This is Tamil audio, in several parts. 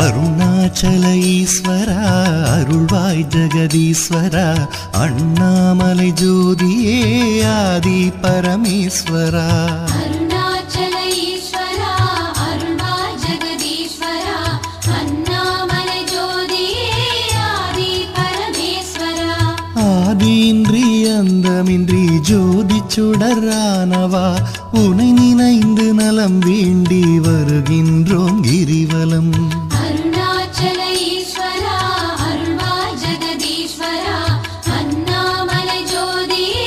அருணாச்சல ஈஸ்வரா அருள்வாய் ஜெகதீஸ்வரா அண்ணாமலை ஜோதியே ஆதி பரமேஸ்வரா அருணாச்சல ஈஸ்வரா அருள்வாய் ஜெகதீஸ்வரா அண்ணாமலை ஜோதியே ஆதி பரமேஸ்வரா ஆதியின்றி அந்தமின்றி ஜோதி சுடரானவா உனை நினைந்து நலம் வேண்டி வருகின்றோம் கிரிவலம் அருணாச்சல ஈஸ்வரா அருள்வாய் ஜெகதீஸ்வரா அண்ணாமலை ஜோதியே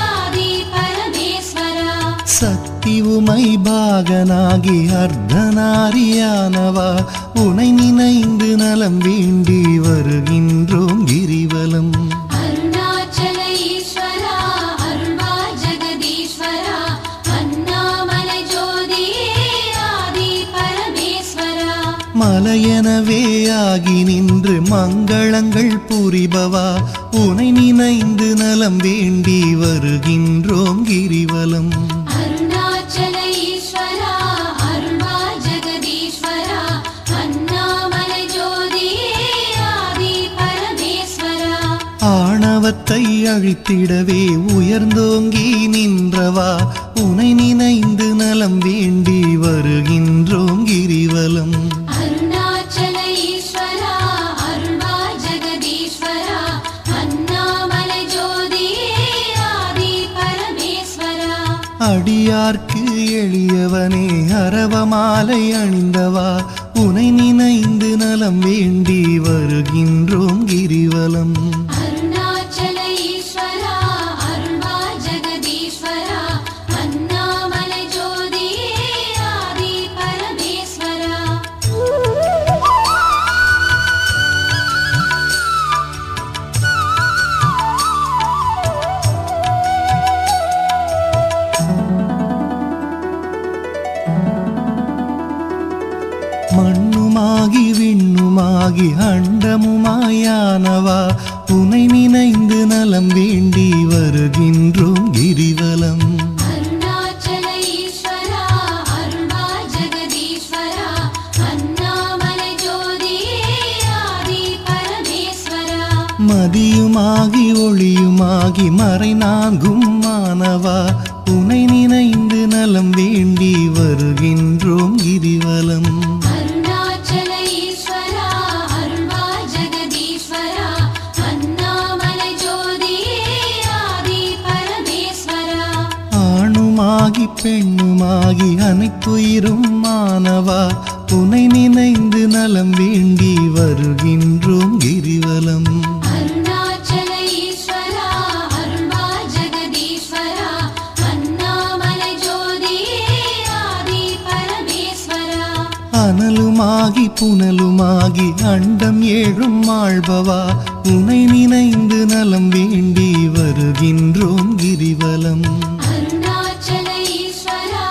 ஆதி பரமேஸ்வரா சக்தி உமை பாகனாகி அர்த்தநாரியானவா உனை நினைந்து நலம் வேண்டி வருகின்றோம் கிரிவலம் அருணாச்சல ஈஸ்வரா அருள்வாய் ஜெகதீஸ்வரா அண்ணாமலை ஜோதியே ஆதி பரமேஸ்வரா மலையெனவே ஆகி நின்று மங்களங்கள் புரிபவா உனை நினைந்து நலம் வேண்டி வருகின்றோம் கிரிவலம் அருணாச்சல ஈஸ்வரா அருள்வாய் ஜெகதீஸ்வரா அண்ணாமலை ஜோதியே ஆதி பரமேஸ்வரா ஆணவத்தை அழித்திடவே உயர்ந்தோங்கி நின்றவா உனை நினைந்து நலம் வேண்டி வருகின்றோம் கிரிவலம் அருணாச்சல ஈஸ்வரா அருள்வாய் ஜெகதீஸ்வரா அண்ணாமலை ஜோதியே ஆதி பரமேஸ்வரா அடியார்க்கு எளியவனே அரவமாலை அணிந்தவா உனை நினைந்து நலம் வேண்டி வருகின்றோம் கிரிவலம் அருணாச்சல ஈஸ்வரா அருள்வாய் ஜெகதீஸ்வரா அண்ணாமலை ஜோதியே ஆதி பரமேஸ்வரா மண்ணுமாகி விண்ணுமாகி அண்டமுமாயானவா உனை நினைந்து நலம் வேண்டி வருகின்றோம் கிரிவலம் அருணாச்சல ஈஸ்வரா அருள்வாய் ஜெகதீஸ்வரா அண்ணாமலை ஜோதியே ஆதி பரமேஸ்வரா மதியுமாகி ஒளியுமாகி மறைநான்கும் மானவா உனை நினைந்து நலம் வேண்டி வருகின்றோம் கிரிவலம் அருணாச்சல ஈஸ்வரா அருள்வாய் ஜெகதீஸ்வரா அண்ணாமலை ஜோதியே ஆதி பரமேஸ்வரா ஆணுமாகி பெண்ணுமாகி அனைத்துயிரும் மானவா உனை நினைந்து நலம் வேண்டி வருகின்றோம் கிரிவலம் அருணாச்சல ஈஸ்வரா அருள்வாய் ஜெகதீஸ்வரா அண்ணாமலை ஜோதியே ஆதி பரமேஸ்வரா அனலுமாகி புனலுமாகி அண்டம் ஏழும் ஆள்பவா உனை நினைந்து நலம் வேண்டி வருகின்றோம் கிரிவலம் அருணாச்சல ஈஸ்வரா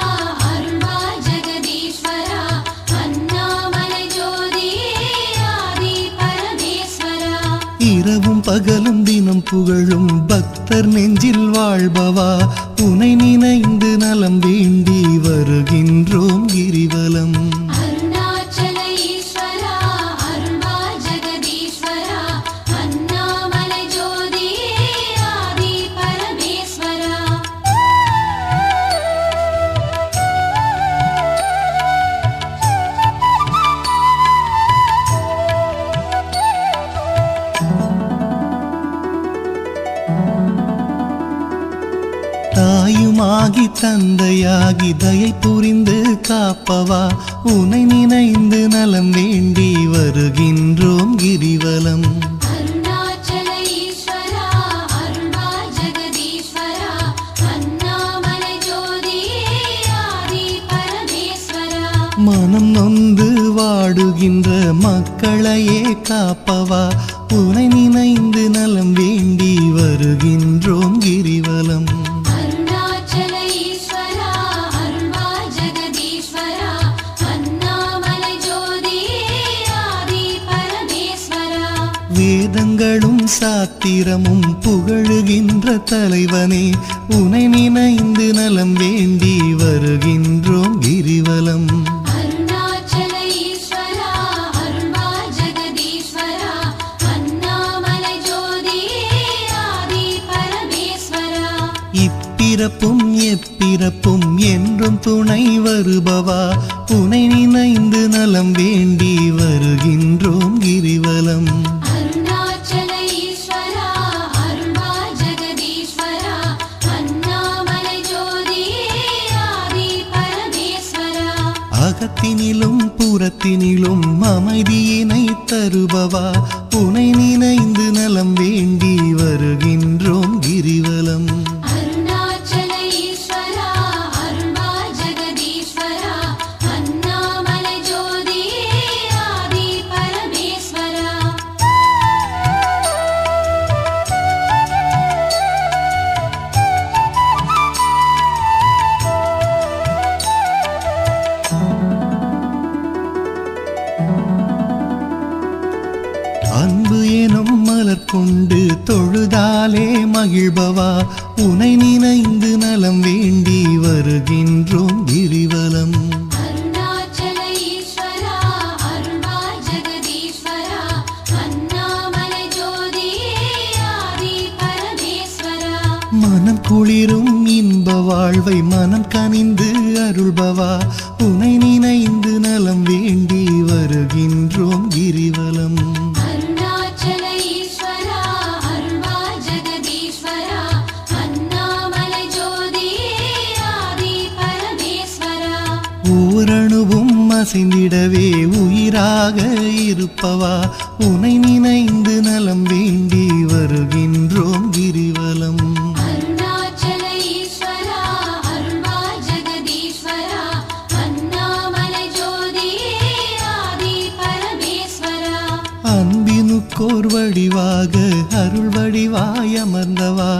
அருள்வாய் ஜெகதீஸ்வரா அண்ணாமலை ஜோதியே ஆதி பரமேஸ்வரா இரவும் பகலும் தினம் புகழும் பக்தர் நெஞ்சில் வாழ்பவா உனை நினைந்து நலம் வேண்டி வருகின்றோம் கிரிவலம் அருணாச்சல ஈஸ்வரா அருள்வாய் ஜெகதீஸ்வரா அண்ணாமலை ஜோதியே ஆதி பரமேஸ்வரா தாயுமாகி தந்தையாகி தயை புரிந்து காப்பவா உனை நினைந்து நலம் வேண்டி வருகின்றோம் கிரிவலம் அருணாச்சல ஈஸ்வரா அருள்வாய் ஜெகதீஸ்வரா அண்ணாமலை ஜோதியே ஆதி பரமேஸ்வரா மனம் நொந்து வாடுகின்ற மக்களையே காப்பவா உனை நினைந்து நலம் வேண்டி வருகின்றோம் கிரிவலம் அருணாச்சல ஈஸ்வரா அருள்வாய் ஜெகதீஸ்வரா அண்ணாமலை ஜோதியே ஆதி பரமேஸ்வரா வேதங்களும் சாத்திரமும் புகழுகின்ற தலைவனே உனை நினைந்து நலம் வேண்டி வருகின்றோம் கிரிவலம் அருணாச்சல ஈஸ்வரா அருள்வாய் இப்பிறப்பும் எப்பிறப்பும் என்றும் துணை வருபவா உனை நினைந்து நலம் வேண்டி வருகின்றோம் கிரிவலம். அருணாச்சல ஈஸ்வரா அருள்வா ஜெகதீஸ்வரா அண்ணாமலை ஜோதியே ஆதி பரமேஸ்வரா. அகத்தினிலும் புறத்தினிலும் அமைதியினை தருபவா உனை நினைந்து நலம் வேண்டி வருகின்றோம் கிரிவலம். அருணாச்சல ஈஸ்வரா அருள்வா ஜெகதீஸ்வரா அண்ணாமலை ஜோதியே ஆதி பரமேஸ்வரா. அன்பு எனும் மலர் கொண்டு தொழுதாலே மகிழ்பவா உனை நினைந்து நலம் வேண்டி வருகின்றோம் கிரிவலம். அருணாச்சல ஈஸ்வரா அருள்வா ஜெகதீஸ்வரா அண்ணாமலை ஜோதியே ஆதி பரமேஸ்வரா. மனம் குளிரும் இன்ப வாழ்வை மனம் கனிந்து அருள்பவா உனை நினைந்து நலம் வேண்டி வருகின்றோம் கிரிவலம். அருணாச்சல ஈஸ்வரா அருள்வா ஜெகதீஸ்வரா அண்ணாமலை ஜோதியே ஆதி பரமேஸ்வரா. ஓரணுவும் அசைந்திடவே உயிராக இருப்பவா உனை நினைந்து நலம் வேண்டி வருகின்றோம் கிரிவலம். அருணாச்சல ஈஸ்வரா அருள்வா ஜெகதீஸ்வரா அண்ணாமலை ஜோதியே ஆதி பரமேஸ்வரா. அன்பினுக்கோர் வடிவாக அருள் வடிவாய் அமர்ந்தவா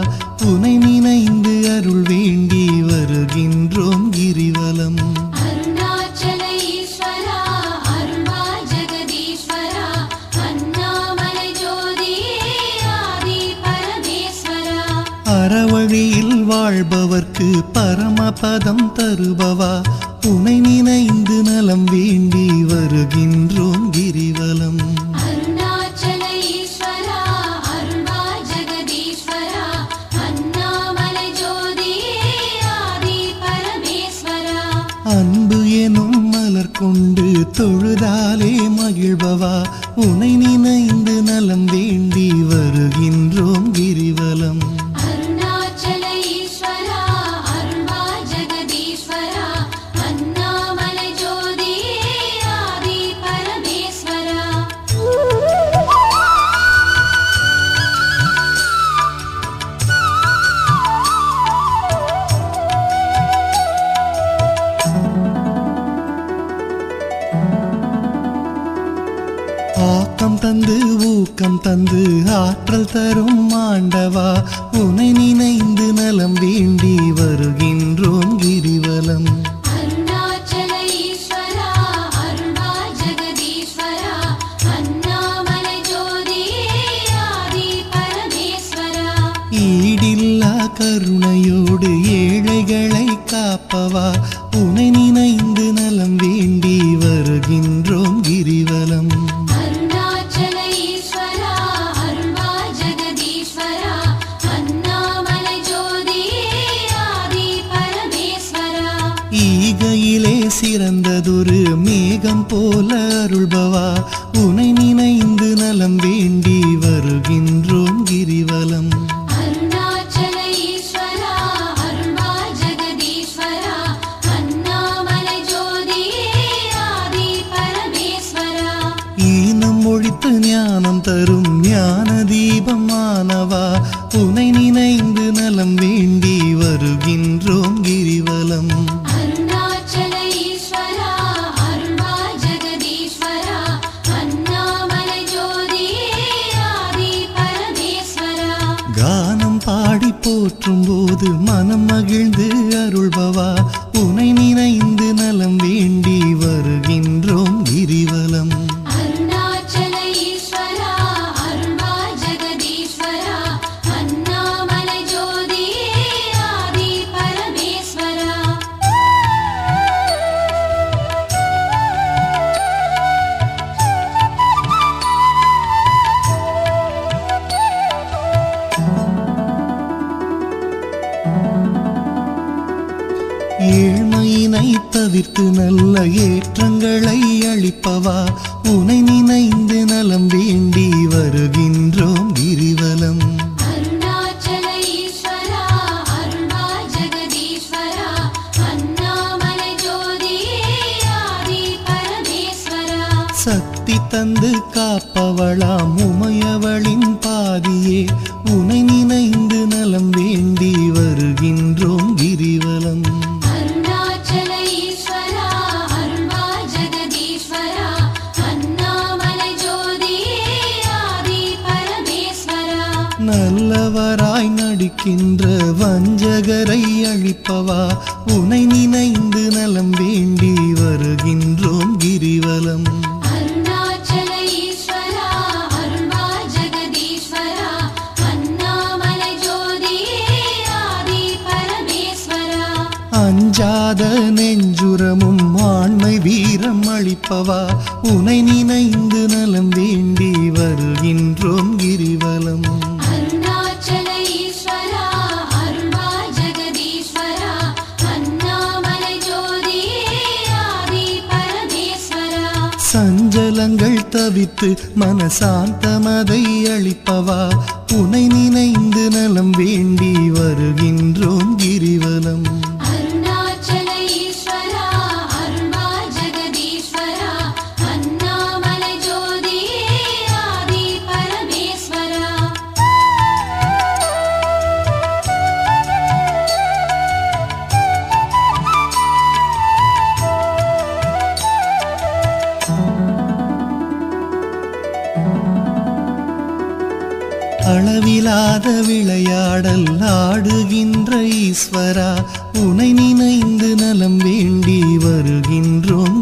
உனை நினைந்து அருள் வேண்டி வருகின்றோம் கிரிவலம். அருணாச்சல ஈஸ்வரா அருள்வா ஜெகதீஸ்வரா அண்ணாமலை ஜோதியே ஆதி பரமேஸ்வரா. அறவழியில் வாழ்பவர்க்கு பரமபதம் தருபவா உனை நினைந்து நலம் வேண்டி வருகின்றோம் கிரிவலம். அருணாச்சல ஈஸ்வரா அருள்வா ஜெகதீஸ்வரா அண்ணாமலை ஜோதியே ஆதி பரமேஸ்வரா. அன்பு எனும் மலர் கொண்டு தொழுதாலே மகிழ்பவா உனை நினைந்து நலம் வேண்டி வருகின்றோம் கிரிவலம். அருணாச்சல ஈஸ்வரா அருள்வா ஜெகதீஸ்வரா அண்ணாமலை ஜோதியே ஆதி பரமேஸ்வரா. ஆக்கம் தந்து ஊக்கம் தந்து ஆற்றல் தரும் ஆண்டவா உனை நினைந்து நலம் வேண்டி வருகின்றோம் கிரிவலம். அருணாச்சல ஈஸ்வரா அருள்வா ஜெகதீஸ்வரா அண்ணாமலை ஜோதியே ஆதி பரமேஸ்வரா. ஈடில்லா கருணையோடு ஏழைகளை காப்பவா உனை நினைந்து நலம் வேண்டி வருகின்றோம் கிரிவலம். அருணாச்சல ஈஸ்வரா அருள்வா ஜெகதீஸ்வரா அண்ணாமலை ஜோதியே ஆதி பரமேஸ்வரா. ஈகையிலே சிறந்ததொரு மேகம் போல அருள்பவா உனை நினைந்து நலம் வேண்டி வருகின்றோம் கிரிவலம். அருணாச்சல ஈஸ்வரா அருள்வா ஜெகதீஸ்வரா அண்ணாமலை ஜோதியே ஆதி பரமேஸ்வரா. ஈனம் ஒழித்து ஞானம் தரும் ஞான தீபமானவா உனை நினைந்து நலம் வேண்டி வருகின்றோம் கிரிவலம். அருணாச்சல ஈஸ்வரா அருள்வா ஜெகதீஸ்வரா அண்ணாமலை ஜோதியே ஆதி பரமேஸ்வரா. கானம் பாடி போற்றும் போது மனம் மகிழ்ந்து அருள்பவா உனை நினைந்து நலம் வேண்டி வருகின்றோம் கிரிவலம். அருணாச்சல ஈஸ்வரா அருள்வா ஜெகதீஸ்வரா அண்ணாமலை ஜோதியே ஆதி பரமேஸ்வரா. தவிர்த்து நல்ல ஏற்றங்களை அளிப்பவா உனை நினைந்து நலம் வேண்டி வருகின்றோம் கிரிவலம். அருணாச்சல ஈஸ்வரா அருள்வாய் ஜெகதீஸ்வரா அண்ணாமலை ஜோதியே ஆதி பரமேஸ்வரா. சக்தி தந்து காப்பவளாம் உமையவளின் பாதியே உனை நினைந்து நலம் வேண்டி வருகின்றோம் கிரிவலம். அருணாச்சல ஈஸ்வரா அருள்வாய் ஜெகதீஸ்வரா அண்ணாமலை ஜோதியே ஆதி பரமேஸ்வரா. நல்லவராய் நடிக்கின்ற வஞ்சகரை அழிப்பவா உனை நினைந்து நலம் வேண்டி வருகின்றோம் கிரிவலம். அருணாச்சல ஈஸ்வரா அருள்வாய் ஜெகதீஸ்வரா அண்ணாமலை ஜோதியே ஆதி பரமேஸ்வரா. அஞ்சாத நெஞ்சுரமும் ஆண்மை வீரம் அளிப்பவா உனை நினைந்து நலம் வேண்டி வருகின்றோம் கிரிவலம். அருணாச்சல ஈஸ்வரா அருள்வாய் ஜெகதீஸ்வரா அண்ணாமலை ஜோதியே ஆதி பரமேஸ்வரா. சஞ்சலங்கள் தவித்து மனசாந்தமதை அளிப்பவா உனை நினைந்து நலம் வேண்டி வருகின்றோம் கிரிவலம். அருணாச்சல ஈஸ்வரா அருள்வாய் ஜெகதீஸ்வரா அண்ணாமலை ஜோதியே ஆதி பரமேஸ்வரா. அளவிலாத விளையாடல் ஆடுகின்ற ஈஸ்வரா உனை நினைந்து நலம் வேண்டி வருகின்றோம்